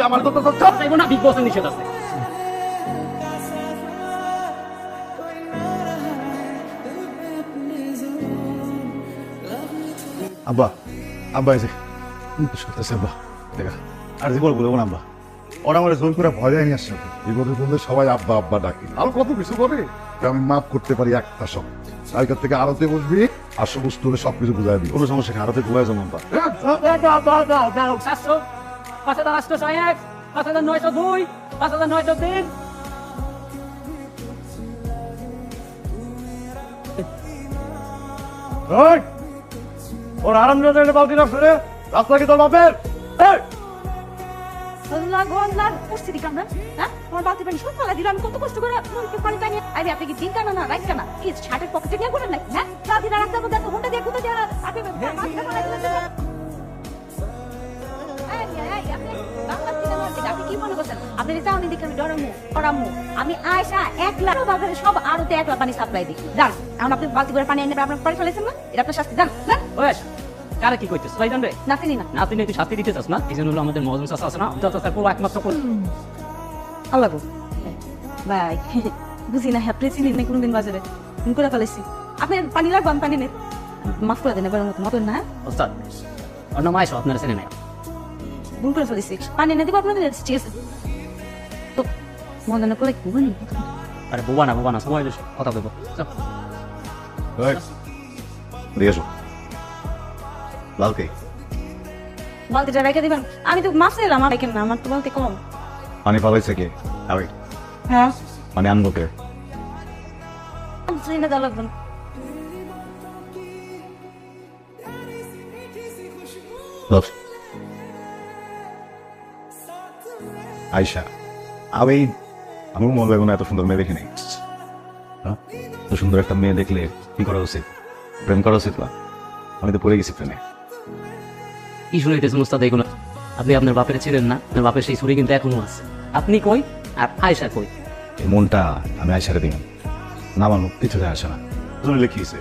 আমার তো চাইবো না, বিগ বসের নিষেধ আছে। আব্বা আব্বা এই যে শুনতেছে আব্বা দেখা আর যে বলবো না আব্বা ওরা আমার জোর করে ভয় নিয়ে আসছে বিপদে বললে সবাই আব্বা আব্বা ডাকি আর কত কিছু করে আমি মাফ করতে পারি একটা সব কালকার থেকে আরতে বসবি আর সমস্ত হলে সবকিছু বুঝাই দিই কোনো সমস্যা নেই আরতে ঘুমায় যেমন তা 5801, 5902, 5903। ওর আরাম বালতি রাখছে রে রাস্তা কি তোর বাপের কত কষ্ট করে আপনি কি দিন কানা না রাইট কানা কি শার্টের পকেটে নিয়ে করেন নাকি হ্যাঁ রাতে রাস্তার মধ্যে হুন্ডা দিয়ে কোথায় দিয়ে আপনি কি মনে করছেন আপনি চাউনি দেখে আমি ডরামু আমি আয়সা 1 লাখ বাজারে সব আরতে 1 লাখ পানি সাপ্লাই দিই জান এখন আপনি বালতি করে পানি এনে আপনার পানি ফেলেছেন না এটা আপনার শাস্তি জান জান ওই কারে কি কইতেছ ভাই জান রে? নাতিনি না নাতিনি তুই শাস্তি দিতে চাস না? এই জন্য হলো আমাদের মজুম চাচা আছে না, চাচা পুরো একমাত্র কোন আল্লাহ গো ভাই বুঝি না আপনি চিনি না কোনদিন বাজারে ফোন করে ফেলেছি আপনি পানি লাগবে আমি পানি নেই মাফ করে দেন এবার মতন না ওস্তাদ অন্য মাইশ আপনারা চেনে নাই। ভুল করে ফেলেছি পানি এনে দিব আপনাদের ঠিক আছে তো মনে না করে কি বলি আরে বোবা না সময় বেশি কথা বলবো। দিয়ে আসো বালতি বালতিটা রেখে দিবেন আমি তো মাছ এলাম আমার না আমার তো বালতি কম পানি পালাইছে কে আমি হ্যাঁ পানি আনবো কে চিন্তা দেওয়া লাগবে না আয়শা আমি আমার মনে হয় এত সুন্দর মেয়ে দেখিনি এত সুন্দর একটা মেয়ে দেখলে কি করা উচিত প্রেম করা উচিত না আমি তো পড়ে গেছি প্রেমে কি শুনাইতেছেন ওস্তাদ এগুলো? আপনি আপনার বাপের ছিলেন না, আপনার বাপের সেই ছুরি কিন্তু এখনো আছে। আপনি কই আর আয়সা কই? এই মনটা আমি আয়সারে দিই না মানুষ কিছু যায় আসে না লিখিয়েছে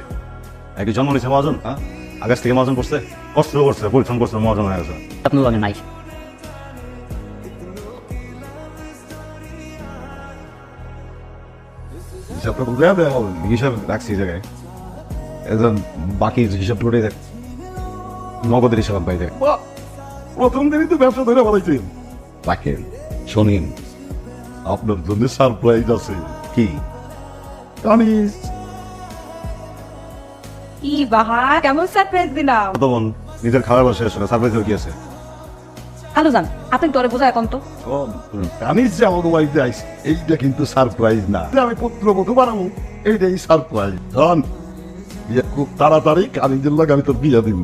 একই জন্ম নিয়েছে মহাজন হ্যাঁ আকাশ থেকে মহাজন করছে কষ্ট করছে পরিশ্রম করছে মহাজন হয়ে গেছে আপনার লাগে নাই। হিসাবটা বুঝলে হবে হিসাব রাখছি এই জায়গায় একজন বাকি হিসাব করে দেখ নগদের হিসাব পাই দেখ প্রথম দিনই তো ব্যবসা ধরে বলাইছি রাখেন শোনেন আপনার জন্য সারপ্রাইজ আছে কি কামিজ কি বাহা কেমন সারপ্রাইজ দিলাম তখন নিজের খাবার বসে আসলে সারপ্রাইজ কি আছে হ্যালো জান আপনি তোরে বোঝায় এখন তো কামিজ যে আমাদের বাড়িতে আইস এইটা কিন্তু সারপ্রাইজ না আমি পুত্রবধূ বানাবো এইটাই সারপ্রাইজ ধন খুব তাড়াতাড়ি কামিজের লোক আমি তো বিয়ে দিব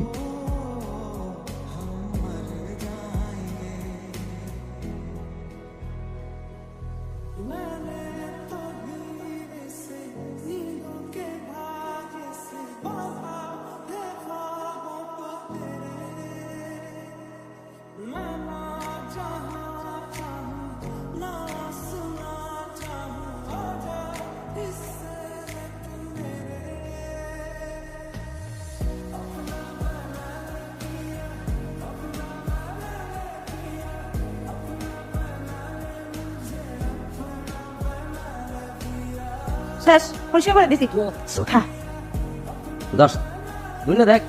শেষ পরিষ্কার করে দিছি হ্যাঁ দশ বুঝলে দেখ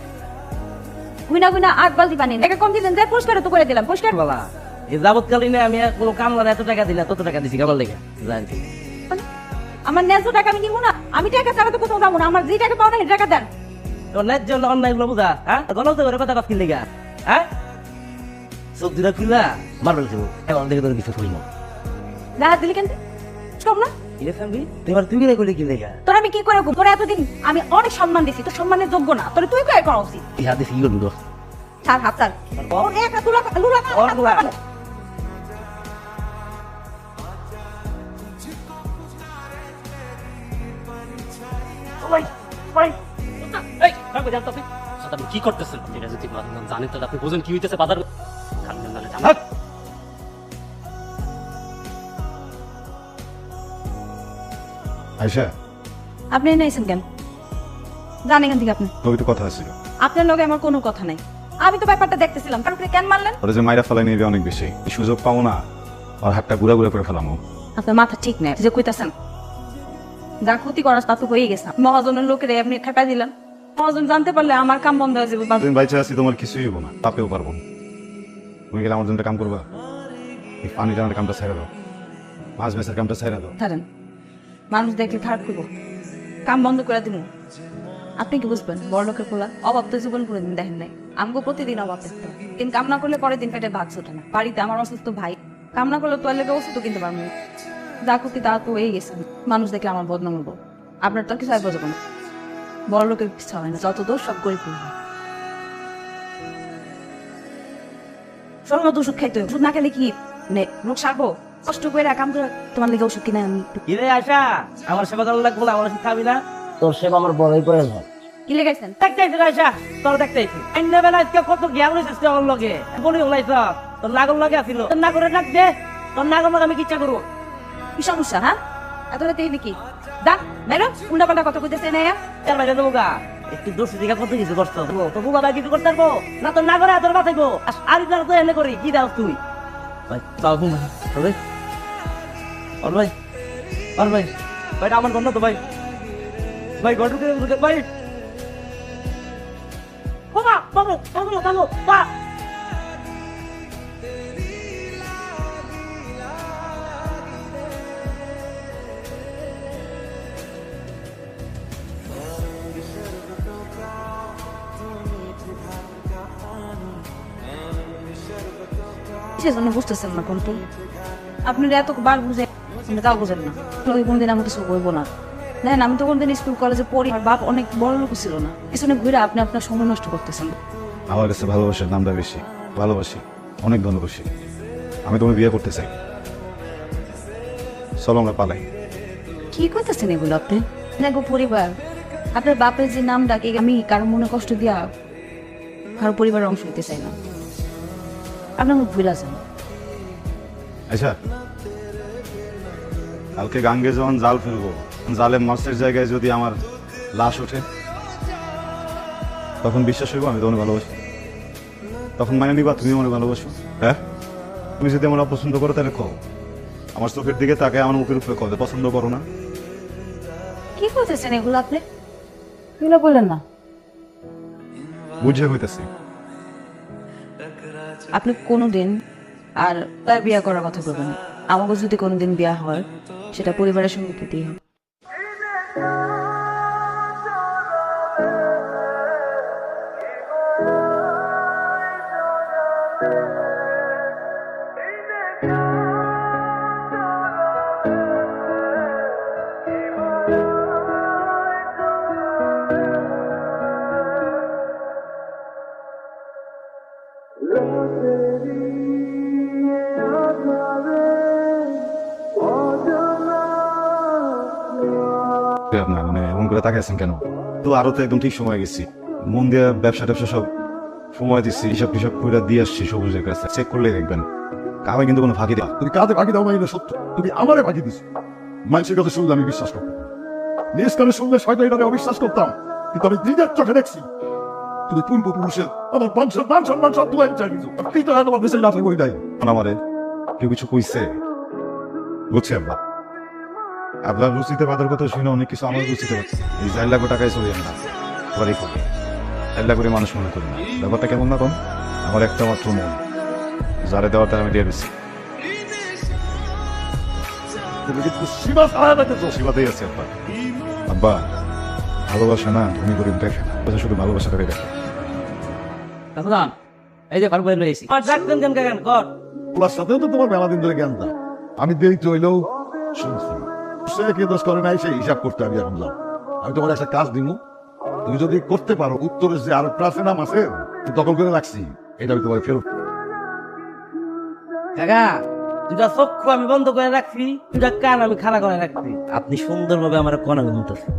গুইনা 8 বালতি পানি একটা কম দিলেন দেখ পরিষ্কার তো করে দিলাম পরিষ্কার বাবা এই যাবৎকালীন আমি কোনো কামলার এত টাকা দিই না, তত টাকা দিছি কেবল লেগে জানি। আমার ন্যায্য টাকা আমি নিব না আমি টাকা ছাড়া তো কোথাও যাবো না আমার যে টাকা পাও না সেই টাকা দেন তোর ন্যায্য অন্যায় গুলো বুঝা, হ্যাঁ গলত করে কথা কথা কিনলে গা, হ্যাঁ চোখ দুটা খুললা মারবেল ছিল এখন দেখে তোর কিছু করি না রাত দিলি কেন সব না এবার তুই কিনে করলে কিনলে গা তোর আমি কি করে তোর এতদিন আমি অনেক সম্মান দিছি তোর সম্মানের যোগ্য না তোর তুই কয় করা উচিত এই হাতে কি করবি দোষ ছাড় হাত ছাড় ওর এক হাত লুলা আপনি কি করতেছেন? এটা যদি জানেন তাহলে আপনি বোঝেন কি হইতেছে বাজার আয়সা আপনি এনে আইছেন কেন? জান এখান থেকে আপনি। তোর একটু কথা আছিল। আপনার লগে আমার কোনো কথা নাই। আমি তো ব্যাপারটা দেখতেছিলাম, তার উপরে কেন মারলেন? ওরা যে মাইরা ফেলাই নিবে অনেক বেশি, এই সুযোগ পাবো না আর হাতটা গুড়া গুড়া করে ফেলামো। আপনার মাথা ঠিক নেই, যে কইতাছেন যা ক্ষতি করার তা তো হয়ে গেছে। মহাজনের লোকের আপনি খেপা দিলেন, মহাজন জানতে পারলে আমার কাম বন্ধ হয়ে যাবে। তুমি বাইচে আছি, তোমার কিছুই হবো না, তাপেও পারবো না। তুমি গেলে আমার জন্য কাম করবা, এই পানি টানার কামটা ছেড়ে দাও, মাছ বেচার কামটা ছেড়ে দাও। ধরেন মানুষ দেখলে খারাপ করবো, কাম বন্ধ করে দিব। আপনি কি বুঝবেন বড় লোকের পোলা? অভাব তো জীবন করে দিন দেখেন নাই, আমাকে প্রতিদিন অভাব দেখতে হয়। কিন্তু কাম না করলে পরের দিন পেটে ভাত ওঠে না। বাড়িতে আমার অসুস্থ ভাই, কাম না করলে তোয়ার লেগে ওষুধ কিনতে পারবো না। যা ক্ষতি তা তো হয়ে গেছে, মানুষ দেখলে আমার বদনাম হবো। আপনার তো কিছু আসবো না, বড় লোকের ইচ্ছা হয় না, যত দোষ সব করে পড়বো। সর্বত ওষুধ খাইতে হবে, ওষুধ না খেলে কি মানে রোগ সারবো? কষ্ট করে কাম করে তোমার লেগে ওষুধ কিনে আমি কিরে আয়সা, আমার সেবা করার লাগবো না, আমার ওষুধ খাবি না? তোর সেবা আমার বড়ই করে হয়। কি লেগেছেন? দেখতেইছি আয়সা, তোর দেখতেইছি অন্য বেলা আজকে কত জ্ঞান হয়েছিস তোর লগে, বলি হলাইছ তোর নাগর লগে আসিল, তোর নাগরে ডাক দে, তোর নাগর লগে আমি কি ইচ্ছা করবো? কি সমস্যা? হ্যাঁ এত রাতে নাকি ডাক বেরো, উল্টা পাল্টা কথা কইতেছে না। এর বাইরে দেবো গা, একটু দোষ দিকে কত কিছু করছো তো বাবা কিছু করতে পারবো না, তোর নাগরে তোর বাঁচাইবো। আর ইদার তো এনে করি কি দাও তুই? ভাই তাও ঘুমাই ভাই, আর ভাই, আর ভাই, ভাইটা আমার ঘর না তো ভাই, ভাই ঘর ঢুকে ভাই। বাবা বাবু বাবু বাবু বা সেজন্য বুঝতেছেন না কোনটি আপনি এত বার বুঝে তাও বুঝেন না। ওই কোনদিন আমি কিছু বলবো না। দেখেন আমি তো কোনদিন স্কুল কলেজে পড়ি, আর বাপ অনেক বড় লোক ছিল না। পিছনে ঘুরে আপনি আপনার সময় নষ্ট করতেছেন। আমার কাছে ভালোবাসার দামটা বেশি, ভালোবাসি, অনেক ভালোবাসি। আমি তোমাকে বিয়ে করতে চাই, চলো আমরা পালাই। কি করতেছেন এগুলো আপনি? দেখো পরিবার, আপনার বাপের যে নাম ডাকে আমি কারো মনে কষ্ট দিয়া কারো পরিবারের অংশ হইতে চাই না। আপনার মুখ ভুলে যান। আচ্ছা কালকে গাঙ্গে যখন জাল ফেলবো, জালে মাছের জায়গায় যদি আমার লাশ ওঠে, তখন বিশ্বাস হইব আমি তোমাকে ভালোবাসি? তখন মানে নিবা তুমি আমার ভালোবাসো? হ্যাঁ, তুমি যদি আমার অপছন্দ করো তাহলে কও, আমার চোখের দিকে তাকে আমার মুখের উপরে কও পছন্দ করো না। কি করতেছেন এগুলো আপনি? এগুলো বললেন না। বুঝে হইতেছি আপনি কোনোদিন আর তার বিয়ে করার কথা বলবেন না। আমাকে যদি কোনোদিন বিয়ে হয় সেটা পরিবারের সম্মতিতেই হবে। আপনার মানে এমন করে তাকাইছেন কেন? তো আরো তো একদম ঠিক সময় গেছি, মন দিয়ে ব্যবসা ট্যাবসা সব সময় দিচ্ছি, হিসাব টিসাব করে দিয়ে আসছি সবুজের কাছে, চেক করলেই দেখবেন কামে কিন্তু কোনো ফাঁকি দেওয়া। তুমি কাজে ফাঁকি দাও না, এটা সত্য। তুমি আমারে ফাঁকি দিস, মানুষের কথা শুনলে আমি বিশ্বাস করতাম, নিজ কানে শুনলে শয়তানিটারে অবিশ্বাস করতাম, কিন্তু আমি নিজের চোখে দেখছি তুমি পূর্বপুরুষের আমার মান সম্মান সব তুলে চাইছো। আপনি তো তোমার দেশের না থাকবো এটাই। আমারে কেউ কিছু কইছে বুঝছে আব্বা, আপনার রুচিতে বাধার কথা শুনে অনেক কিছু আমার রুচিতে পাচ্ছে। এই 4 লাখ টাকায় চলে যান না, বাড়ি করি 4 লাখ করে মানুষ মনে করি না। ব্যাপারটা কেমন না কম, আমার একটা মাত্র মন, যারে দেওয়ার তার আমি দিয়ে দিচ্ছি। তুমি কিন্তু সীমা ছাড়া দেখেছো। সীমাতেই আছে আব্বা। আব্বা ভালোবাসা না তুমি গরিব দেখে না, শুধু ভালোবাসাটাই দেখে। এখন এই যে পারবো এসেছি আর ডাকতেন কেন কেন কর ওনার সাথেও তো তোমার মেলা দিন ধরে জ্ঞান দা, আমি দেরিতে হইলেও শুনছি সে কে দোষ করে নাই সেই হিসাব করতে আমি এখন যাও। আমি তোমার একটা কাজ দিব, তুমি যদি করতে পারো উত্তরের যে আরো আছে নাম আছে দখল করে রাখছি, এটা আমি তোমার ফেরত। কাকা দুটা চক্ষু আমি বন্ধ করে রাখছি, দুটা কান আমি খাড়া করে রাখছি, আপনি সুন্দরভাবে আমার কনা বলতেছেন।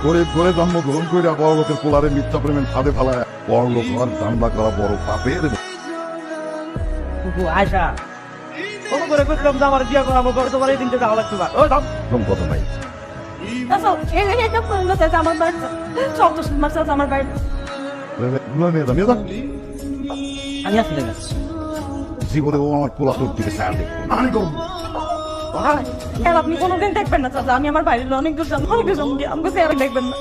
গরিব করে জন্মগ্রহণ করে বড় লোকের পোলারে মিথ্যা প্রেমের ফাঁদে ফেলায় বড় লোক হওয়ার দান্দা করা বড় পাপের। কুকু আয়সা কত করে কইলাম যে আমার বিয়ে করাবো করে তোমার এই দিনটা যাওয়া লাগতে পার ওই দাম এরকম কথা নাই। আমার বাড়ি সব তো আমার চাচা আমার বাড়ি নিয়ে যা আমি আসি না জীবনে ও আমার পোলা তোর দিকে ছায়া দেখবো না। আমি করবো আপনি কোনোদিন দেখবেন না চাচা, আমি আমার বাড়ির অনেক দূর যাবো, অনেক দূর যাবো, আমাকে চেয়ারে দেখবেন না।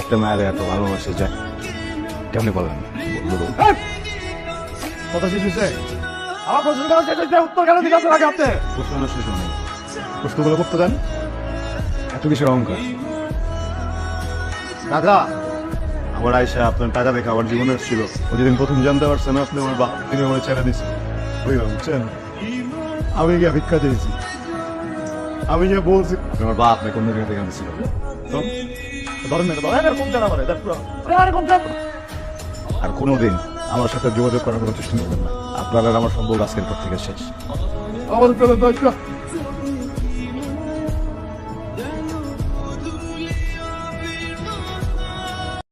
একটা মায়ের এত ভালোবাসে যায় কেমনি বলেন? কথা শেষ হয়েছে? আমার প্রশ্ন করা শেষ হয়েছে, উত্তর কেন দিকে আপনার আগে আপনি প্রশ্ন শেষ নেই, প্রশ্নগুলো করতে দেন। এত কিসের অহংকার? কাকা আমার আয়সা আপনার টাকা দেখে আমার জীবনে ছিল, ও যেদিন প্রথম জানতে পারছেন আপনি আমার বাপ, তিনি আমার ছেড়ে দিচ্ছেন। বুঝছেন, আমি গিয়ে ভিক্ষা চেয়েছি, আমি গিয়ে বলছি আমার বাপ আপনাকে অন্য জায়গা থেকে আনছিল। ধরেন না, ধরেন এরকম জানা পারে এরকম আর কোনোদিন আমার সাথে যোগাযোগ করার কোনো চেষ্টা করবেন না। আপনার আর আমার সম্পর্ক আজকের পর থেকে শেষ। আমাদের